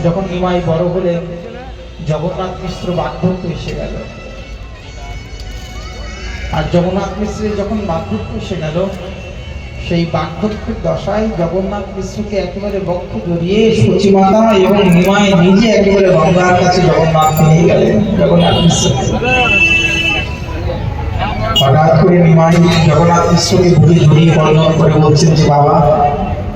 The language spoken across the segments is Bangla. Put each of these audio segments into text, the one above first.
যখন নিমাই বড় হলেন, জগন্নাথ মিশ্র বার্ধক্য এসে গেল। আর জগন্নাথ মিশ্রের যখন বার্ধক্য এসে গেল, সেই বার্ধক্যের দশায় জগন্নাথ মিশ্রকে একেবারে বক্ষ জড়িয়ে সচিমাতা এবং নিমাই নিজে একেবারে গঙ্গার কাছে জগন্নাথ নিয়ে গেলেন। জগন্নাথ মিশ্র হঠাৎ করে নিমাই জগন্নাথ মিশ্রকে বুকে জড়িয়ে বর্ণন করে বলছেন যে, বাবা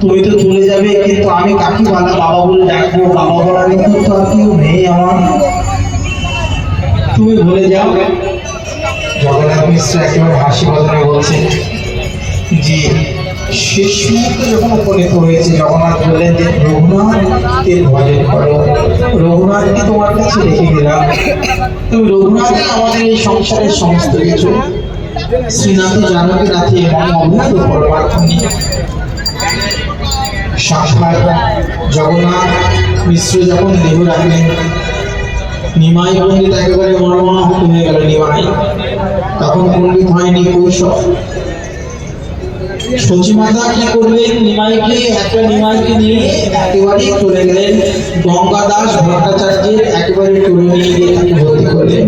তুমি তো চলে যাবে, কিন্তু আমি কাকে বাবা বলে ডাকবো? বাবা বলার মতো তো আর কেউ নেই আমার, তুমি ভুলে যাও। জগন্নাথ মিশ্র একেবারে হাসি বদনে বলছেন যে, শেষ মুহূর্তে যখন উপনীত হয়েছে, জগন্নাথ বললেন যে, রঘুনাথকে ভজন করো, রঘুনাথকে তোমার কাছে রেখে দিলাম, তুমি রঘুনাথই আমাদের এই সংসারের সমস্ত কিছু। শ্রীনাথ জানকী নাথে মনে অভিন্ন পরমার্থ নেই। সাক্ষাৎ জগন্নাথ মিশ্র যখন দেহ রাখলেন, নিমাই পণ্ডিত একেবারে মর্মাহত হয়ে গেল। নিমাই তখন পণ্ডিত হয়নি, কৈশোর। সচিমাতা কি করলেন? নিমাইকে নিয়ে একেবারে চলে গেলেন গঙ্গাদাস ভট্টাচার্যের একেবারে টুলে নিয়ে গিয়ে তাকে ভর্তি করলেন।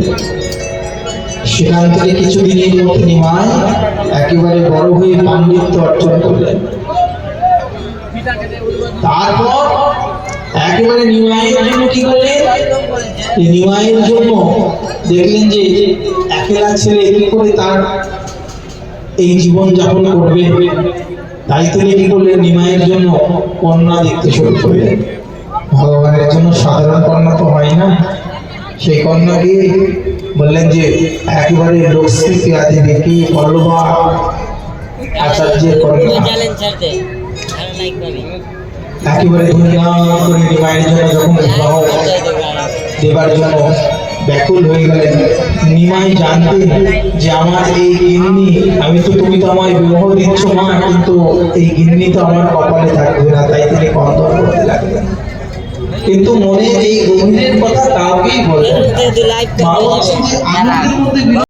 সেখান থেকে কিছুদিনের মধ্যে নিমাই একেবারে বড় হয়ে পাণ্ডিত্য অর্জন করলেন। তারপর একেবারে নিমাইয়ের জন্য কি করলেন? নিমাইয়ের জন্য দেখলেন যে একলা ছেলে কি করে তার এই জীবন যাপন করবে, তাই তিনি কি করলেন? নিমাইয়ের জন্য কন্যা দেখতে শুরু করলেন। ভগবানের জন্য সাধারণ কন্যা তো হয় না, সেই কন্যাকে বললেন যে একেবারে লক্ষ্মী দেবী কি বল্লভা আচার্যের কন্যা। একেবারে ধুমধাম করে নিমাইয়ের জন্য যখন বিবাহ দেবার জন্য ব্যাকুল হয়ে গেলেন। নিমাই জানতেন যে আমার এই গিন্নি, তুমি তো আমায় বিবাহ দিচ্ছ মা, কিন্তু এই গিন্নি তো আমার কপালে থাকবে না, তাই তিনি কন্দন করতে লাগলেন। কিন্তু মনে এই গভীরের কথা কাউকেই বলতেন না।